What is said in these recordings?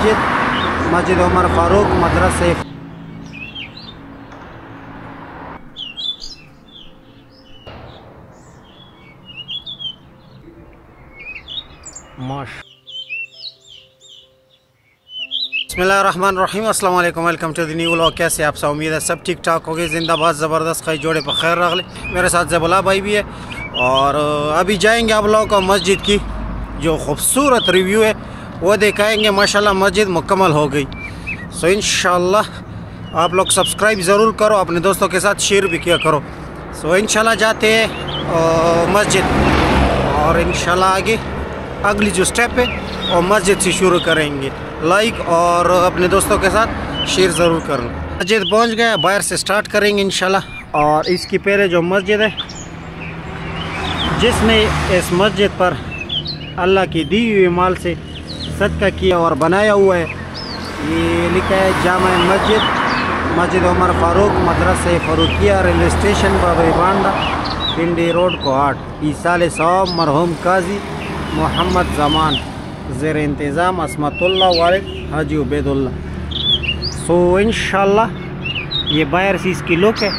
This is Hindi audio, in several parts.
मस्जिद, मस्जिद उमर फारूक मदरसे। बिस्मिल्लाहिर्रहमानिर्रहीम, अस्सलाम वालेकुम, welcome to the new vlog. कैसे आप सब? उम्मीद है सब ठीक ठाक हो गए। जिंदाबाद ज़बरदस्त खई जोड़े पर खैर रख ले। मेरे साथ ज़बुला भाई भी है और अभी जाएंगे आप लोगों को मस्जिद की जो खूबसूरत रिव्यू है वो दिखाएंगे। माशाल्लाह मस्जिद मुकम्मल हो गई। सो इंशाल्लाह आप लोग सब्सक्राइब ज़रूर करो, अपने दोस्तों के साथ शेयर भी किया करो। सो इंशाल्लाह जाते हैं मस्जिद और इंशाल्लाह आगे अगली जो स्टेप है और मस्जिद से शुरू करेंगे। लाइक और अपने दोस्तों के साथ शेयर ज़रूर करना। मस्जिद पहुंच गए, बाहर से स्टार्ट करेंगे इंशाल्लाह। और इसकी पहले जो मस्जिद है जिसने इस मस्जिद पर अल्लाह की दी हुई माल से सदका किया और बनाया हुआ है, ये लिखा है जामा मस्जिद, मस्जिद उमर फारूक मदरसे फ़ारूकिया, रेलवे स्टेशन बाबरी बांडा, पिंडी रोड कोहाट। ईसाल सवाब मरहूम काजी मोहम्मद ज़मान, ज़ेर इंतज़ाम असमतुल्लाह वालिद हाजी उबैदुल्ला। सो इंशाल्लाह ये बाहर से इसकी लुक है।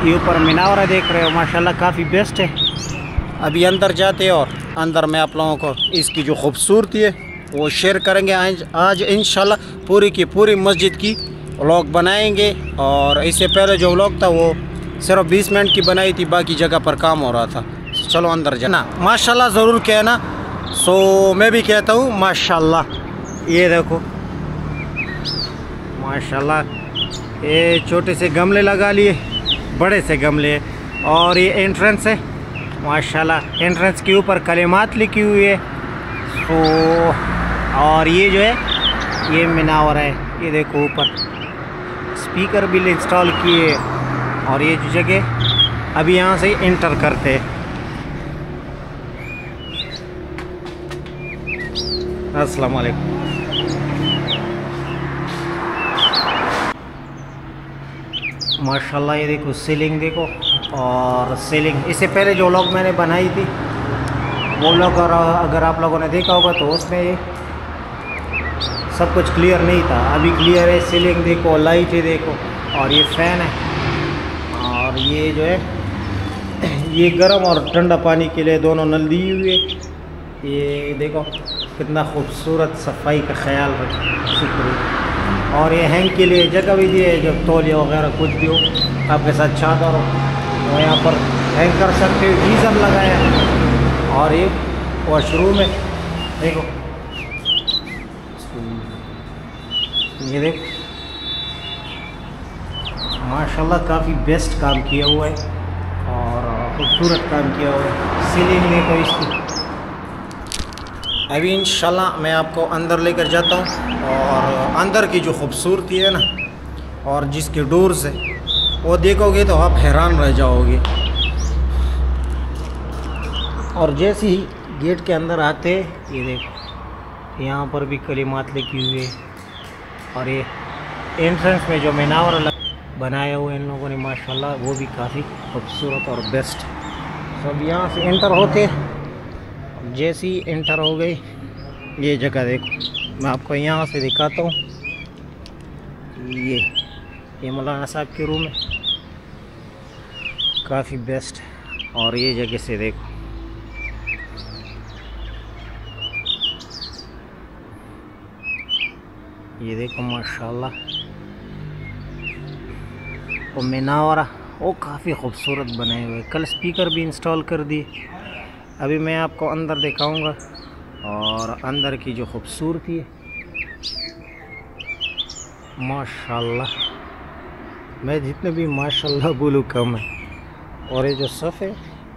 ये ऊपर मीनारा देख रहे हो, माशाल्लाह काफ़ी बेस्ट है। अभी अंदर जाते हैं और अंदर में आप लोगों को इसकी जो खूबसूरती है वो शेयर करेंगे। आज इंशाल्लाह पूरी की पूरी मस्जिद की व्लॉग बनाएंगे। और इससे पहले जो व्लॉग था वो सिर्फ 20 मिनट की बनाई थी, बाकी जगह पर काम हो रहा था। चलो अंदर जाना। माशाल्लाह ज़रूर कहना। सो मैं भी कहता हूँ माशाल्लाह। ये देखो माशाल्लाह, ये छोटे से गमले लगा लिए, बड़े से गमले है। और ये एंट्रेंस है माशाल्लाह, एंट्रेंस के ऊपर कलिमात लिखी हुई है। तो और ये जो है ये मीनावर है, ये देखो ऊपर स्पीकर भी इंस्टॉल किए। और ये जो जगह अभी यहाँ से एंटर करते हैं। अस्सलाम वालेकुम। माशाल्लाह ये देखो सीलिंग देखो। और सीलिंग इससे पहले जो व्लॉग मैंने बनाई थी वो व्लॉग अगर आप लोगों ने देखा होगा तो उसमें सब कुछ क्लियर नहीं था। अभी क्लियर है। सीलिंग देखो, लाइट देखो, और ये फ़ैन है। और ये जो है ये गर्म और ठंडा पानी के लिए दोनों नल दी हुई है। ये देखो कितना खूबसूरत सफाई का ख्याल रखें, शुक्रिया। और ये हैंग के लिए जगह भी दी है, जब तौलिया वगैरह कुछ भी हो, आपके साथ चादर हो तो यहाँ पर हैंग कर सकते हो। गीज़र लगाया है। और ये वॉशरूम है, देखो ये देखो माशाल्लाह काफ़ी बेस्ट काम किया हुआ है और खूबसूरत काम किया हुआ है। सीलिंग देखो इसकी। अभी इंशाल्लाह मैं आपको अंदर लेकर जाता हूँ और अंदर की जो खूबसूरती है ना और जिसके डोर्स है वो देखोगे तो आप हैरान रह जाओगे। और जैसे ही गेट के अंदर आते ये देखो यहाँ पर भी कलिमात लिखी हुई है। और ये एंट्रेंस में जो मीनावर बनाया हुआ है इन लोगों ने माशाल्लाह वो भी काफ़ी खूबसूरत और बेस्ट। सब यहाँ से एंटर होते, जैसे ही एंटर हो गई ये जगह देखो, मैं आपको यहाँ से दिखाता हूँ। ये मौलाना साहब के रूम है, काफ़ी बेस्ट। और ये जगह से देखो ये देखो माशाल्लाह वो मीनारा वो काफ़ी खूबसूरत बने हुए। कल स्पीकर भी इंस्टॉल कर दिए। अभी मैं आपको अंदर दिखाऊंगा और अंदर की जो खूबसूरती है माशाल्लाह, मैं जितने भी माशाल्लाह बोलूँ कम है। और ये जो सफ़ है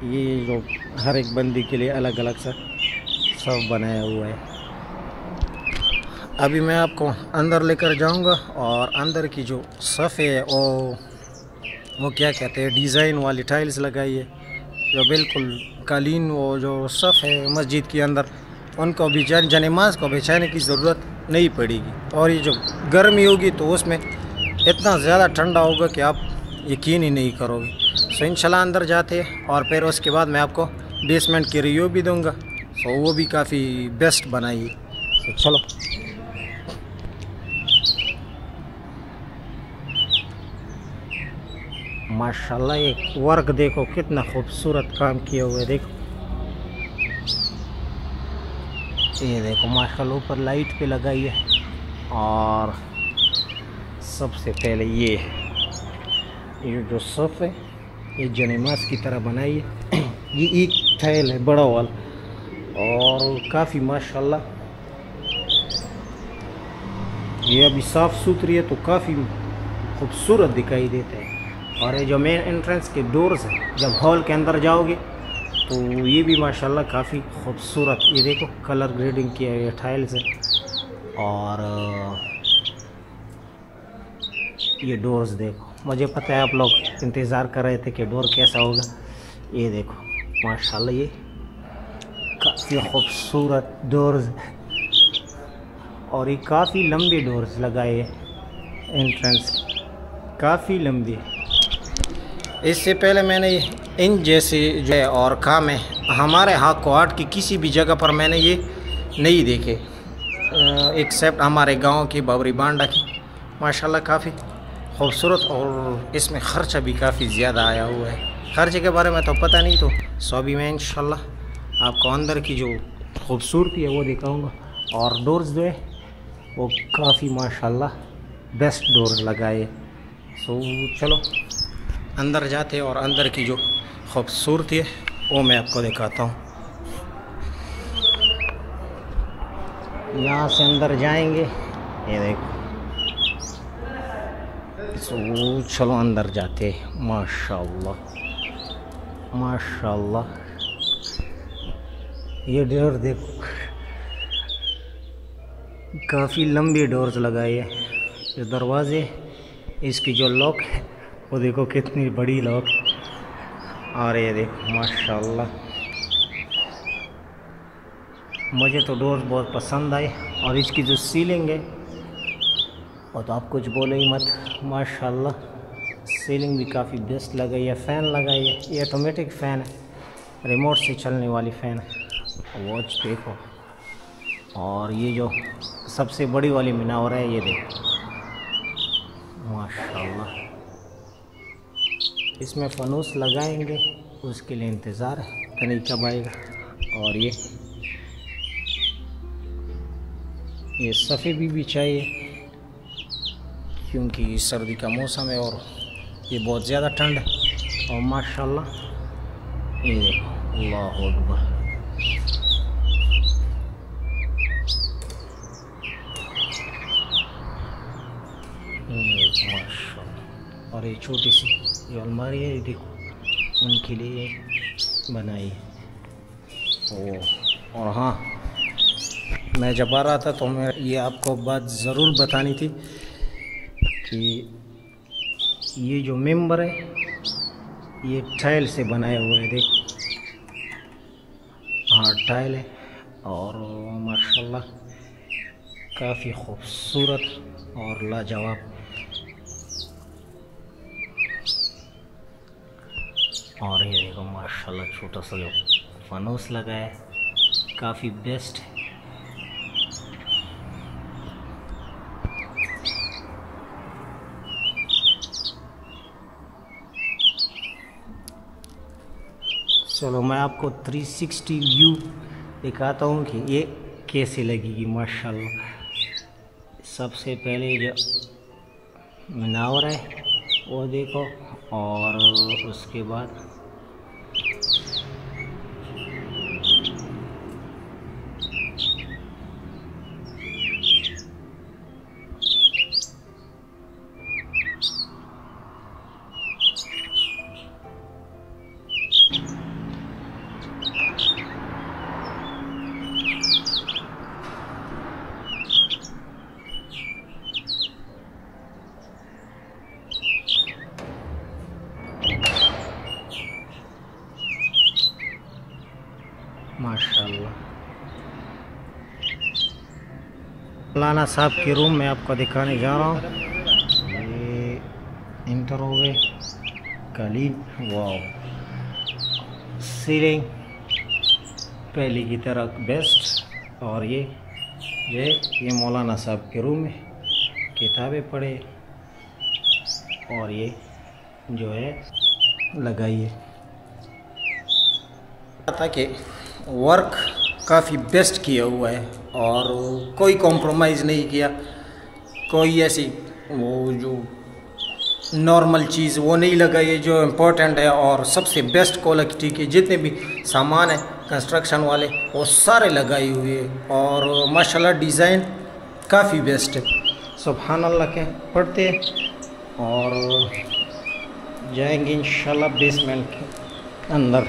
ये जो हर एक बंदी के लिए अलग अलग सा सफ़ बनाया हुआ है। अभी मैं आपको अंदर लेकर जाऊंगा और अंदर की जो सफ़ है वो क्या कहते हैं, डिज़ाइन वाली टाइल्स लगाई है जो बिल्कुल कालीन। वो जो सफ़ है मस्जिद के अंदर उनको भी नमाज को बिछाने की ज़रूरत नहीं पड़ेगी। और ये जो गर्मी होगी तो उसमें इतना ज़्यादा ठंडा होगा कि आप यकीन ही नहीं करोगे। सो इंशाल्लाह अंदर जाते हैं और फिर उसके बाद मैं आपको बेसमेंट की रिव्यू भी दूंगा। सो वो भी काफ़ी बेस्ट बनाई है। सो चलो। माशाल्लाह ये वर्क देखो कितना खूबसूरत काम किया हुआ है। देखो ये देखो माशाल्लाह ऊपर लाइट पे लगाई है। और सबसे पहले ये जो सफ़ है ये जनेमास की तरह बनाई है। ये एक टाइल है बड़ा वाला और काफ़ी माशाल्लाह ये अभी साफ़ सुथरी है तो काफ़ी खूबसूरत दिखाई देता है। और ये जो मेन एंट्रेंस के डोर्स है जब हॉल के अंदर जाओगे तो ये भी माशाल्लाह काफ़ी खूबसूरत, ये देखो कलर ग्रेडिंग किया है टाइल्स है। और ये डोर्स देखो, मुझे पता है आप लोग इंतज़ार कर रहे थे कि डोर कैसा होगा। ये देखो माशाल्लाह ये काफ़ी खूबसूरत डोर्स और ये काफ़ी लंबे डोर्स लगाए हैं। एंट्रेंस काफ़ी लंबी है। इससे पहले मैंने इन जैसे जो है और काम है हमारे यहाँ कोहाट की किसी भी जगह पर मैंने ये नहीं देखे एक्सेप्ट हमारे गांव की बाबरी बांडा की। माशाल्लाह काफ़ी खूबसूरत और इसमें ख़र्चा भी काफ़ी ज़्यादा आया हुआ है। खर्चे के बारे में तो पता नहीं, तो सभी में इंशाल्लाह आपको अंदर की जो खूबसूरती है वो दिखाऊंगा। और डोर्स जो है वो काफ़ी माशाल्लाह बेस्ट डोर लगाए। सो चलो अंदर जाते हैं और अंदर की जो खूबसूरती है वो मैं आपको दिखाता हूँ। यहाँ से अंदर जाएंगे, ये देखो। सो चलो अंदर जाते हैं। माशाल्लाह माशाल्लाह ये डोर देखो काफ़ी लंबी डोर्स लगाई है। ये दरवाज़े इसकी जो लॉक है वो देखो कितनी बड़ी लॉक। और ये देखो माशाल्लाह मुझे तो डोर्स बहुत पसंद आए। और इसकी जो सीलिंग है वो तो आप कुछ बोले ही मत, माशाल्लाह सीलिंग भी काफ़ी बेस्ट लगाई है। फ़ैन लगाई है, ये ऑटोमेटिक फ़ैन है, रिमोट से चलने वाली फ़ैन है। वॉच देखो। और ये जो सबसे बड़ी वाली मीनार है ये देखो माशाल्लाह। इसमें फनूस लगाएंगे उसके लिए इंतज़ार है, पता नहीं कब आएगा। और ये सफ़ेद भी चाहिए क्योंकि सर्दी का मौसम है और ये बहुत ज़्यादा ठंड है। और माशाल्लाह ये देखो अल्लाह अकबर माशाल्लाह। और ये छोटी सी जो अलमारी है देखो उनके लिए बनाई है। और हाँ मैं जब आ रहा था तो मैं ये आपको बात ज़रूर बतानी थी कि ये जो मेंबर है ये टाइल से बनाया हुआ है। देखो हाँ टाइल है और माशाल्लाह काफ़ी खूबसूरत और लाजवाब। और ये देखो माशाल्लाह छोटा सा जो फनूस लगा है काफ़ी बेस्ट है। चलो मैं आपको 360 व्यू दिखाता हूँ कि ये कैसे लगेगी माशाल्लाह। सबसे पहले जो मीनार है वो देखो और उसके बाद माशाल्लाह मौलाना साहब के रूम में आपको दिखाने जा रहा हूँ। ये इंटर हो गए, कालीन, वाह सीलिंग पहले की तरह बेस्ट। और ये मौलाना साहब के रूम में किताबें पढ़े। और ये जो है लगाइए। ताकि वर्क काफ़ी बेस्ट किया हुआ है और कोई कॉम्प्रोमाइज़ नहीं किया, कोई ऐसी वो जो नॉर्मल चीज़ वो नहीं लगाई है, जो इम्पोर्टेंट है। और सबसे बेस्ट क्वालिटी के जितने भी सामान है कंस्ट्रक्शन वाले वो सारे लगाए हुए हैं और माशाल्लाह डिज़ाइन काफ़ी बेस्ट है। सुभान अल्लाह के पढ़ते और जाएंगे इंशाल्लाह बेसमेंट के अंदर।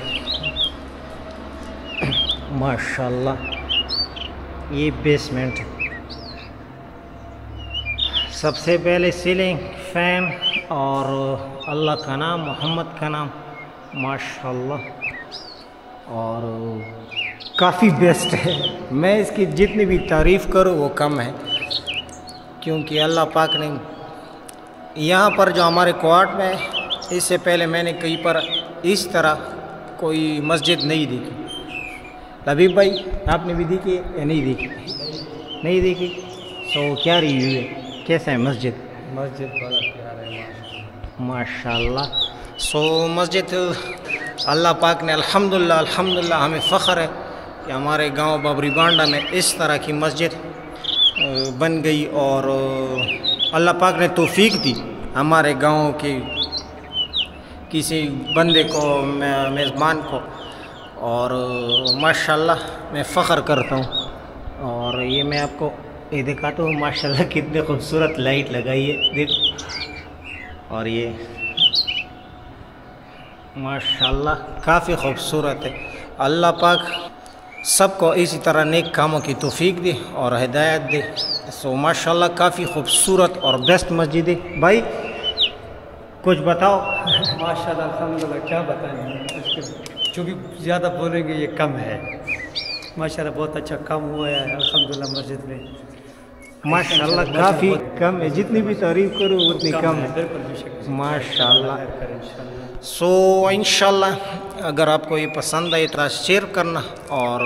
माशाल्लाह ये बेसमेंट है। सबसे पहले सीलिंग फैन और अल्लाह का नाम, मोहम्मद का नाम, माशाल्लाह और काफ़ी बेस्ट है। मैं इसकी जितनी भी तारीफ़ करूँ वो कम है, क्योंकि अल्लाह पाक ने यहाँ पर जो हमारे क्वार्ट में है, इससे पहले मैंने कहीं पर इस तरह कोई मस्जिद नहीं देखी। लबीब भाई आपने भी देखी या नहीं देखी? नहीं देखी। तो क्या रिव्यू है, कैसा है मस्जिद? मस्जिद बड़ा प्यारा है माशाल्लाह। सो मस्जिद अल्लाह पाक ने अल्हम्दुलिल्लाह हमें फ़ख्र है कि हमारे गांव बाबरी बांडा में इस तरह की मस्जिद बन गई और अल्लाह पाक ने तौफीक दी हमारे गांव के किसी बंदे को, मेज़बान को, और माशाल्लाह मैं फ़ख्र करता हूँ। और ये मैं आपको ये दिखाता हूँ माशाल्लाह कितने खूबसूरत लाइट लगाई है, देख। और ये माशाल्लाह काफ़ी खूबसूरत है। अल्लाह पाक सबको इसी तरह नेक कामों की तौफीक दे और हिदायत दे। सो माशाल्लाह काफ़ी खूबसूरत और बेस्ट मस्जिद है। भाई कुछ बताओ। माशाल्लाह अल्हम्दुलिल्लाह, क्या बताएं, जो भी ज़्यादा बोलेंगे ये कम है। माशाल्लाह बहुत अच्छा काम हुआ है अल्हम्दुलिल्लाह मस्जिद में। माशाल्लाह काफ़ी कम है, जितनी भी तारीफ़ करो उतनी कम है। माशाल्लाह। सो इंशाल्लाह अगर आपको ये पसंद आए तो शेयर करना और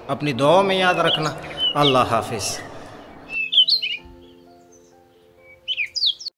अपनी दुआ में याद रखना। अल्लाह हाफिज़।